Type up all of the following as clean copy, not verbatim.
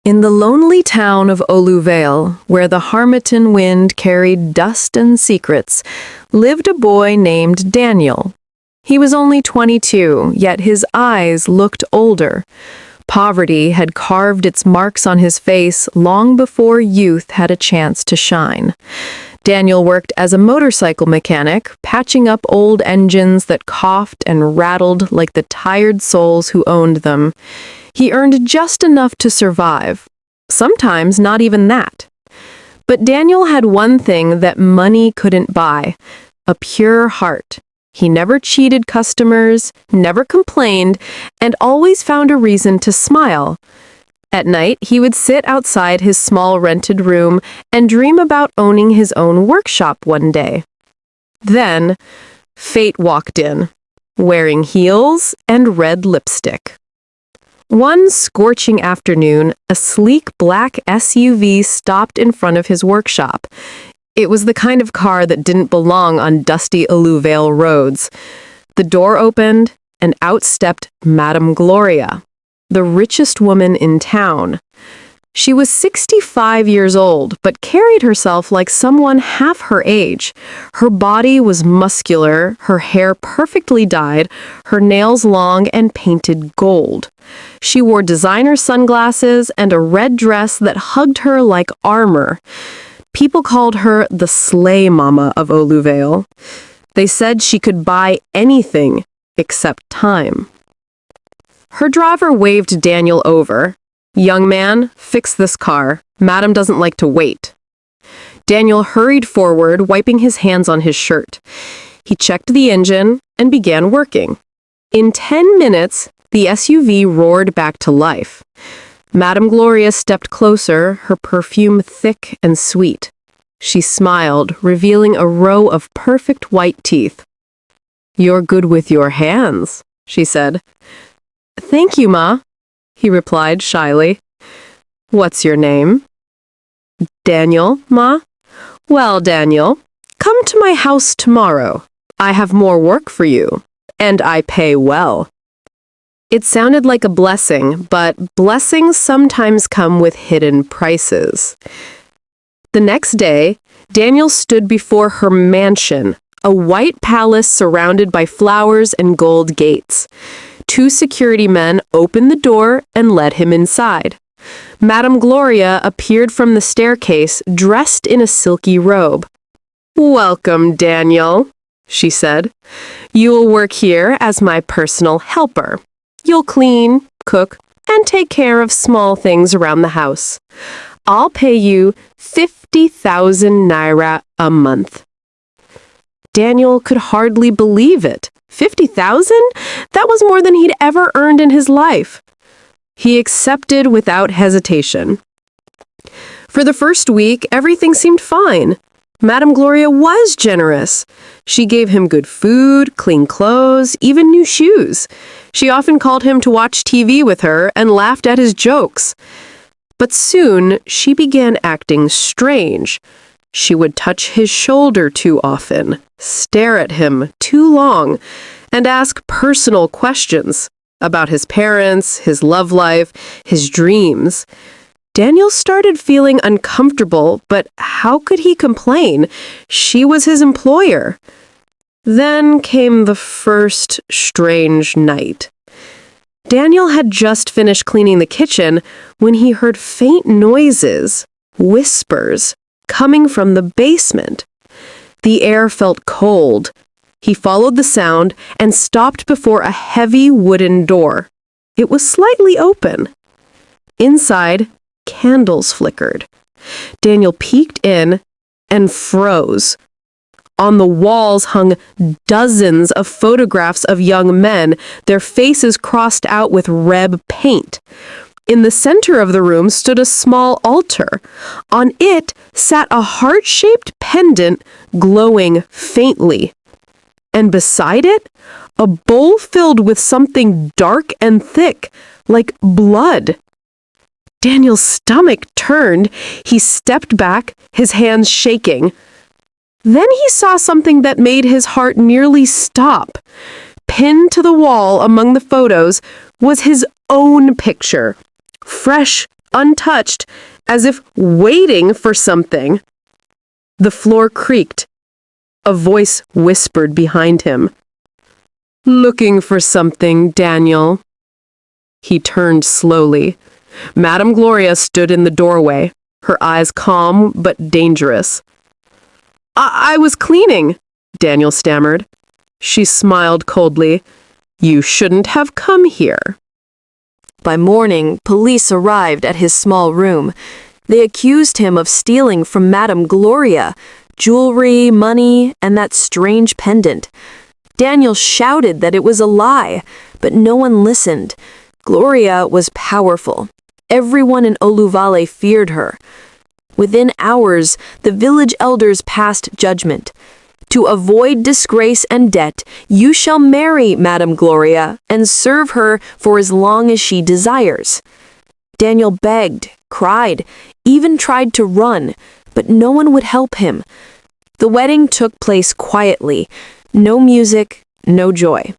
In the lonely town of Oluvale, where the Harmattan wind carried dust and secrets, lived a boy named Daniel. He was only 22, yet his eyes looked older. Poverty had carved its marks on his face long before youth had a chance to shine. Daniel worked as a motorcycle mechanic, patching up old engines that coughed and rattled like the tired souls who owned them. He earned just enough to survive, sometimes not even that. But Daniel had one thing that money couldn't buy: a pure heart. He never cheated customers, never complained, and always found a reason to smile. At night, he would sit outside his small rented room and dream about owning his own workshop one day. Then, fate walked in, wearing heels and red lipstick. One scorching afternoon, a sleek black SUV stopped in front of his workshop. It was the kind of car that didn't belong on dusty Oluvale roads. The door opened, and out stepped Madame Gloria, the richest woman in town. She was 65 years old, but carried herself like someone half her age. Her body was muscular, her hair perfectly dyed, her nails long and painted gold. She wore designer sunglasses and a red dress that hugged her like armor. People called her the Slay Mama of Oluvale. They said she could buy anything except time. Her driver waved Daniel over. "Young man, fix this car. Madam doesn't like to wait." Daniel hurried forward, wiping his hands on his shirt. He checked the engine and began working. In 10 minutes, the SUV roared back to life. Madame Gloria stepped closer, her perfume thick and sweet. She smiled, revealing a row of perfect white teeth. "You're good with your hands," she said. "Thank you, Ma," he replied shyly. "What's your name?" "Daniel, Ma." "Well, Daniel, come to my house tomorrow. I have more work for you, and I pay well." It sounded like a blessing, but blessings sometimes come with hidden prices. The next day, Daniel stood before her mansion, a white palace surrounded by flowers and gold gates. 2 security men opened the door and led him inside. Madame Gloria appeared from the staircase, dressed in a silky robe. "Welcome, Daniel," she said. "You'll work here as my personal helper. You'll clean, cook, and take care of small things around the house. I'll pay you 50,000 naira a month." Daniel could hardly believe it. 50,000? That was more than he'd ever earned in his life. He accepted without hesitation. For the first week, everything seemed fine. Madame Gloria was generous. She gave him good food, clean clothes, even new shoes. She often called him to watch TV with her and laughed at his jokes. But soon, she began acting strange. She would touch his shoulder too often, stare at him too long, and ask personal questions about his parents, his love life, his dreams. Daniel started feeling uncomfortable, but how could he complain? She was his employer. Then came the first strange night. Daniel had just finished cleaning the kitchen when he heard faint noises, whispers, coming from the basement. The air felt cold. He followed the sound and stopped before a heavy wooden door. It was slightly open. Inside, candles flickered. Daniel peeked in and froze. On the walls hung dozens of photographs of young men, their faces crossed out with red paint. In the center of the room stood a small altar. On it sat a heart-shaped pendant glowing faintly. And beside it, a bowl filled with something dark and thick, like blood. Daniel's stomach turned. He stepped back, his hands shaking. Then he saw something that made his heart nearly stop. Pinned to the wall among the photos was his own picture, fresh, untouched, as if waiting for something. The floor creaked. A voice whispered behind him. "Looking for something, Daniel." He turned slowly. Madame Gloria stood in the doorway, her eyes calm but dangerous. I was cleaning," Daniel stammered. She smiled coldly. "You shouldn't have come here." By morning, police arrived at his small room. They accused him of stealing from Madame Gloria, jewelry, money, and that strange pendant. Daniel shouted that it was a lie, but no one listened. Gloria was powerful. Everyone in Oluvale feared her. Within hours, the village elders passed judgment. To avoid disgrace and debt, you shall marry Madame Gloria and serve her for as long as she desires. Daniel begged, cried, even tried to run, but no one would help him. The wedding took place quietly. No music, no joy.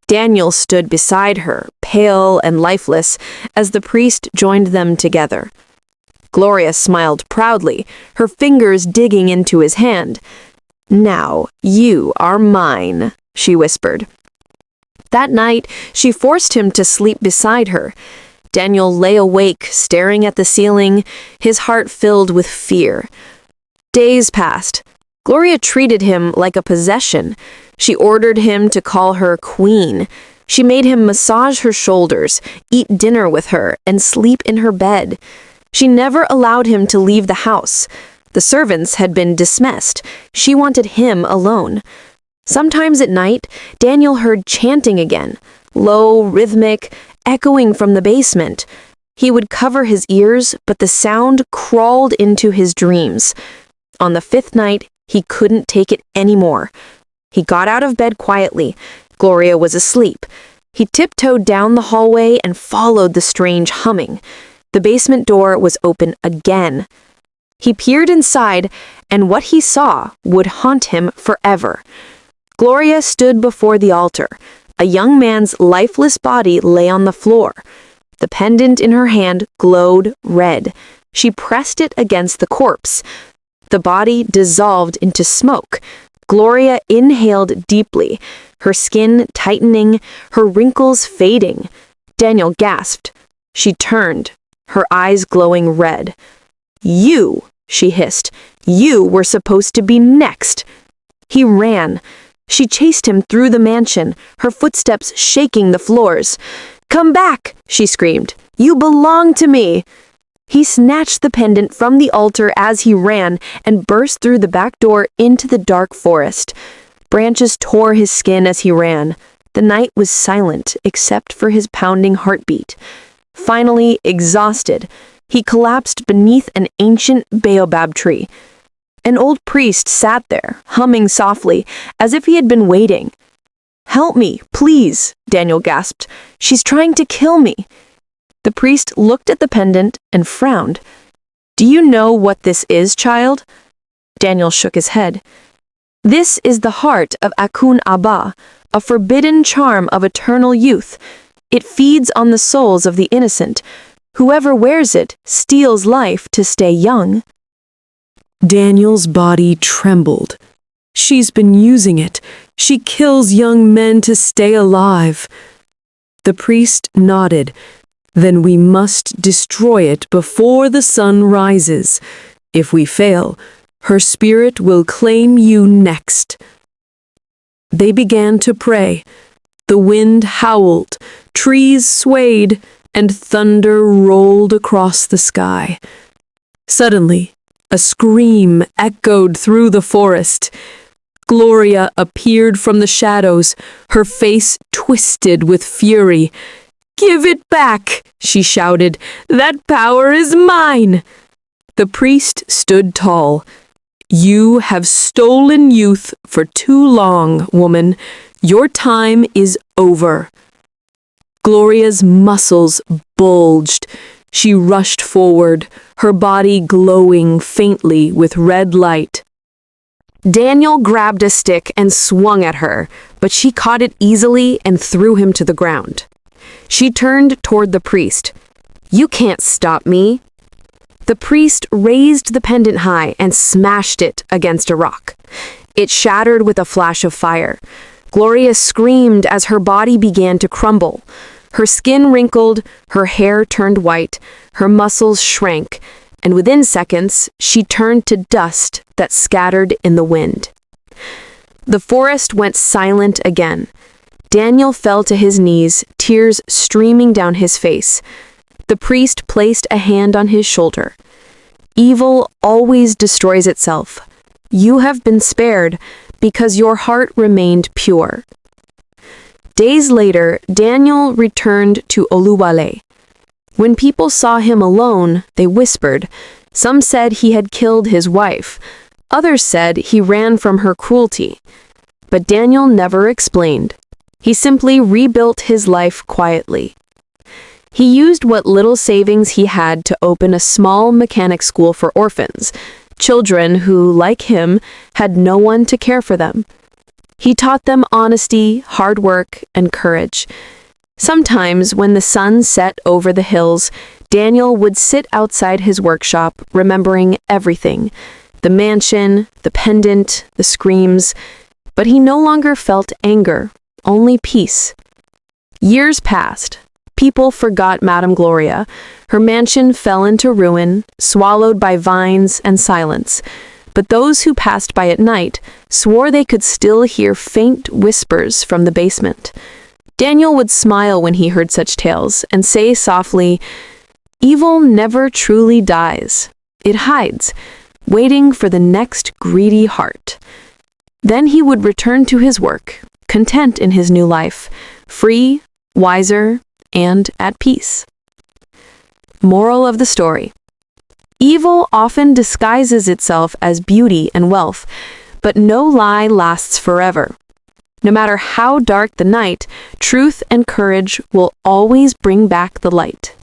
Daniel stood beside her, pale and lifeless, as the priest joined them together. Gloria smiled proudly, her fingers digging into his hand. "Now you are mine," she whispered. That night, she forced him to sleep beside her. Daniel lay awake, staring at the ceiling, his heart filled with fear. Days passed. Gloria treated him like a possession. She ordered him to call her queen. She made him massage her shoulders, eat dinner with her, and sleep in her bed. She never allowed him to leave the house. The servants had been dismissed. She wanted him alone. Sometimes at night, Daniel heard chanting again, low, rhythmic, echoing from the basement. He would cover his ears, but the sound crawled into his dreams. On the fifth night, he couldn't take it anymore. He got out of bed quietly. Gloria was asleep. He tiptoed down the hallway and followed the strange humming. The basement door was open again. He peered inside, and what he saw would haunt him forever. Gloria stood before the altar. A young man's lifeless body lay on the floor. The pendant in her hand glowed red. She pressed it against the corpse. The body dissolved into smoke. Gloria inhaled deeply, her skin tightening, her wrinkles fading. Daniel gasped. She turned, her eyes glowing red. "You," she hissed, "you were supposed to be next." He ran. She chased him through the mansion, her footsteps shaking the floors. "Come back," she screamed. "You belong to me." He snatched the pendant from the altar as he ran and burst through the back door into the dark forest. Branches tore his skin as he ran. The night was silent except for his pounding heartbeat. Finally, exhausted, he collapsed beneath an ancient baobab tree. An old priest sat there, humming softly, as if he had been waiting. "Help me, please," Daniel gasped. "She's trying to kill me." The priest looked at the pendant and frowned. "Do you know what this is, child?" Daniel shook his head. "This is the heart of Akun Abba, a forbidden charm of eternal youth. It feeds on the souls of the innocent. Whoever wears it steals life to stay young." Daniel's body trembled. "She's been using it. She kills young men to stay alive." The priest nodded. "Then we must destroy it before the sun rises. If we fail, her spirit will claim you next." They began to pray. The wind howled, trees swayed, and thunder rolled across the sky. Suddenly, a scream echoed through the forest. Gloria appeared from the shadows, her face twisted with fury. "Give it back," she shouted. "That power is mine." The priest stood tall. "You have stolen youth for too long, woman. Your time is over." Gloria's muscles bulged. She rushed forward, her body glowing faintly with red light. Daniel grabbed a stick and swung at her, but she caught it easily and threw him to the ground. She turned toward the priest. "You can't stop me." The priest raised the pendant high and smashed it against a rock. It shattered with a flash of fire. Gloria screamed as her body began to crumble. Her skin wrinkled, her hair turned white, her muscles shrank, and within seconds, she turned to dust that scattered in the wind. The forest went silent again. Daniel fell to his knees, tears streaming down his face. The priest placed a hand on his shoulder. "Evil always destroys itself. You have been spared because your heart remained pure." Days later, Daniel returned to Oluwale. When people saw him alone, they whispered. Some said he had killed his wife. Others said he ran from her cruelty. But Daniel never explained. He simply rebuilt his life quietly. He used what little savings he had to open a small mechanic school for orphans, children who, like him, had no one to care for them. He taught them honesty, hard work, and courage. Sometimes, when the sun set over the hills, Daniel would sit outside his workshop, remembering everything: the mansion, the pendant, the screams. But he no longer felt anger, only peace. Years passed. People forgot Madame Gloria. Her mansion fell into ruin, swallowed by vines and silence. But those who passed by at night swore they could still hear faint whispers from the basement. Daniel would smile when he heard such tales and say softly, "Evil never truly dies. It hides, waiting for the next greedy heart." Then he would return to his work, content in his new life, free, wiser, and at peace. Moral of the story: evil often disguises itself as beauty and wealth, but no lie lasts forever. No matter how dark the night, truth and courage will always bring back the light.